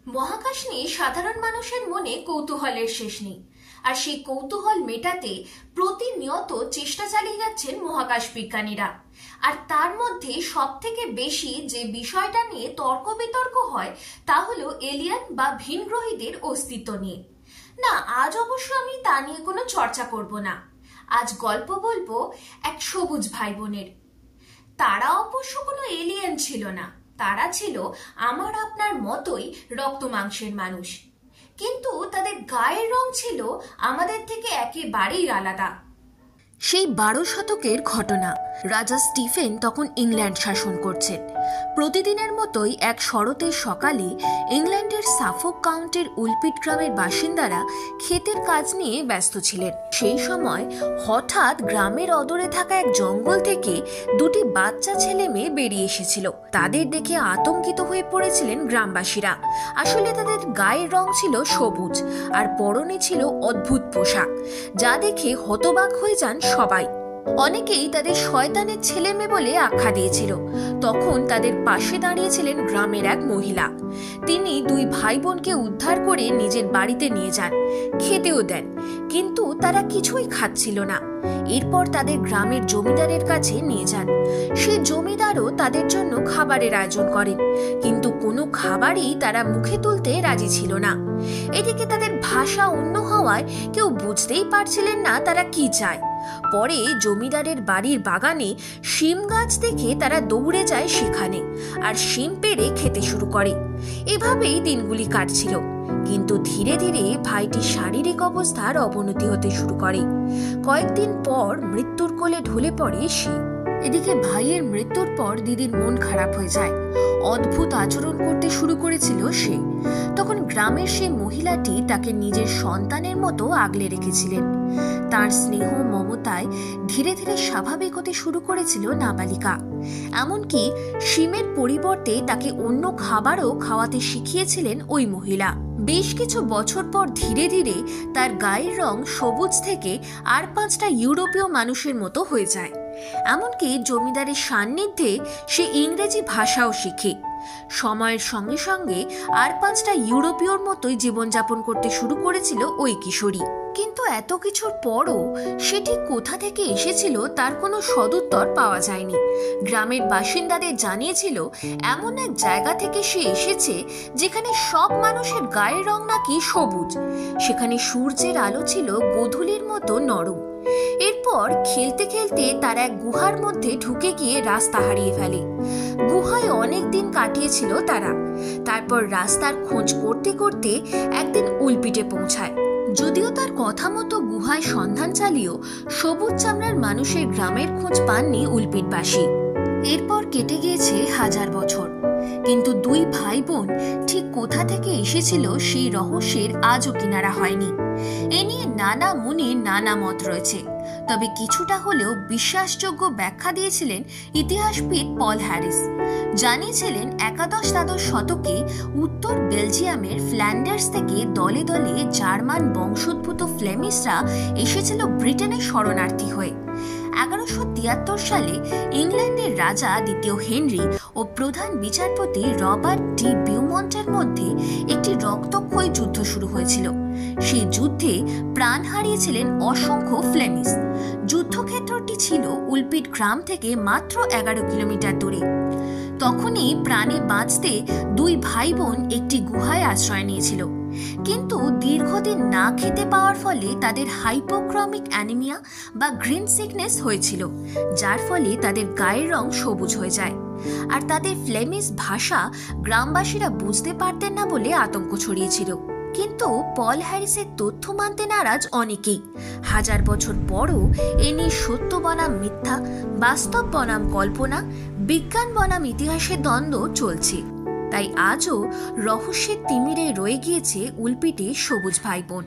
মহাকাশ নিয়ে সাধারণ মানুষের মনে কৌতূহলের শেষ নেই। আর সেই কৌতূহল মেটাতে প্রতিনিয়ত চেষ্টা চালিয়ে যাচ্ছেন মহাকাশ বিজ্ঞানীরা। আর তার মধ্যে সব থেকে বেশি যে বিষয়টা নিয়ে তর্ক বিতর্ক হয় তা হলো এলিয়েন বা ভিনগ্রহীদের অস্তিত্ব নিয়ে। না, আজ অবশ্য আমি তা নিয়ে কোনো চর্চা করব না। আজ গল্প বলবো এক সবুজ ভাই বোনের। তারা অবশ্য কোনো এলিয়েন ছিল না, তারা ছিল আমার আপনার মতোই রক্ত মাংসের মানুষ, কিন্তু তাদের গায়ের রং ছিল আমাদের থেকে একেবারেই আলাদা। সেই 12 শতকের ঘটনা। রাজা স্টিফেন তখন ইংল্যান্ড শাসন করছেন। প্রতিদিনের মতোই এক শরতের সকালে ইংল্যান্ডের সাফোক কাউন্টির উলপিট গ্রামের বাসিন্দারা ক্ষেতের কাজ নিয়ে ব্যস্ত ছিলেন। সেই সময় হঠাৎ গ্রামের অদূরে থাকা এক জঙ্গল থেকে দুটি বাচ্চা ছেলে মেয়ে বেরিয়ে এসেছিল। তাদের দেখে আতঙ্কিত হয়ে পড়েছিলেন গ্রামবাসীরা। আসলে তাদের গায়ের রং ছিল সবুজ আর পরনে ছিল অদ্ভুত পোশাক, যা দেখে হতবাক হয়ে যান সবাই। অনেকেই তাদের শয়তানের ছেলে মেয়ে বলে আখ্যা দিয়েছিল। তখন তাদের পাশে দাঁড়িয়েছিলেন গ্রামের এক মহিলা। তিনি দুই ভাই বোনকে উদ্ধার করে নিজের বাড়িতে নিয়ে যান, খেতেও দেন, কিন্তু তারা কিছুই খাচ্ছিল না। এরপর তাদের গ্রামের জমিদারের কাছে নিয়ে যান। সে জমিদারও তাদের জন্য খাবারের আয়োজন করেন, কিন্তু কোনো খাবারই তারা মুখে তুলতে রাজি ছিল না। এদিকে তাদের ভাষা অন্য হওয়ায় কেউ বুঝতেই পারছিলেন না তারা কি চায়। পরে জমিদারের বাড়ির বাগানে শিম গাছ দেখে তারা দৌড়ে যায় সেখানে, আর শিম পেড়ে খেতে শুরু করে। এভাবেই দিনগুলি কাটছিল, কিন্তু ধীরে ধীরে ভাইটির শারীরিক অবস্থার অবনতি হতে শুরু করে। কয়েকদিন পর মৃত্যুর কোলে ঢলে পড়ে সে। এদিকে ভাইয়ের মৃত্যুর পর দিদির মন খারাপ হয়ে যায়। অদ্ভুত আচরণ করতে শুরু করেছিল সে। তখন গ্রামের সেই মহিলাটি তাকে নিজের সন্তানের মতো আগলে রেখেছিলেন। তার স্নেহ মমতায় ধীরে ধীরে স্বাভাবিক হতে শুরু করেছিল নাবালিকা। এমনকি শিমের পরিবর্তে তাকে অন্য খাবারও খাওয়াতে শিখিয়েছিলেন ওই মহিলা। বেশ কিছু বছর পর ধীরে ধীরে তার গায়ের রং সবুজ থেকে আর 5টা ইউরোপীয় মানুষের মতো হয়ে যায়। এমনকি জমিদারের সান্নিধ্যে সে ইংরেজি ভাষাও শিখে। সময়ের সঙ্গে সঙ্গে আর 5টা ইউরোপীয়র মতোই জীবনযাপন করতে শুরু করেছিল ওই কিশোরী। কিন্তু এত কিছুর পরও সেটি কোথা থেকে এসেছিল তার কোনো সদুত্তর পাওয়া যায়নি। গ্রামের বাসিন্দাদের জানিয়েছিল এমন এক জায়গা থেকে সে এসেছে যেখানে সব মানুষের গায়ের রং নাকি সবুজ। সেখানে সূর্যের আলো ছিল গোধূলির মতো নরম। এরপর খেলতে খেলতে তার এক গুহার মধ্যে ঢুকে গিয়ে রাস্তা হারিয়ে ফেলে। গুহায় অনেক দিন কাটিয়েছিল তারা। তারপর রাস্তার খোঁজ করতে করতে একদিন উলপিটে পৌঁছায়। যদিও তার কথা মতো গুহায় সন্ধান চালিয়েও সবুজ চামড়ার মানুষের গ্রামের খোঁজ পাননি উলপিটবাসী। এরপর কেটে গিয়েছে 1000 বছর, কিন্তু দুই ভাই বোন ঠিক কোথা থেকে এসেছিল সেই রহস্যের আজও কিনারা হয়নি। এ নিয়ে নানা মুনির নানা মত রয়েছে, তবে কিছুটা হলেও বিশ্বাসযোগ্য ব্যাখ্যা দিয়েছিলেন ইতিহাসবিদ পল হ্যারিস। জানিয়েছিলেন একাদশ-দ্বাদশ শতকে উত্তর বেলজিয়ামের ফ্ল্যান্ডার্স থেকে দলে দলে জার্মান বংশোদ্ভূত ফ্লেমিশরা এসেছিল ব্রিটেনে শরণার্থী হয়ে। 1173 সালে ইংল্যান্ডের রাজা দ্বিতীয় হেনরি ও প্রধান বিচারপতি রবার্ট ডি বিউমন্টের মধ্যে একটি রক্তক্ষয়ী যুদ্ধ শুরু হয়েছিল। সেই যুদ্ধে প্রাণ হারিয়েছিলেন অসংখ্য ফ্লেমিশ। যুদ্ধক্ষেত্রটি ছিল উলপিট গ্রাম থেকে মাত্র 11 কিলোমিটার দূরে। তখনই প্রাণে বাঁচতে দুই ভাই বোন একটি গুহায় আশ্রয় নিয়েছিল, কিন্তু দীর্ঘদিন না খেতে পাওয়ার ফলে তাদের হাইপোক্রমিক অ্যানিমিয়া বা গ্রিন সিকনেস হয়েছিল, যার ফলে তাদের গায়ের রং সবুজ হয়ে যায়। আর তাদের ফ্লেমিশ ভাষা গ্রামবাসীরা বুঝতে পারতেন না বলে আতঙ্ক ছড়িয়েছিল। কিন্তু পল হ্যারিসের তথ্য মানতে নারাজ অনেকেই। 1000 বছর পরও এ নিয়ে সত্য বনাম মিথ্যা, বাস্তব বনাম কল্পনা, বিজ্ঞান বনাম ইতিহাসের দ্বন্দ্ব চলছে। তাই আজও রহস্যের তিমিরে রয়ে গিয়েছে উলপিটে সবুজ ভাই বোন।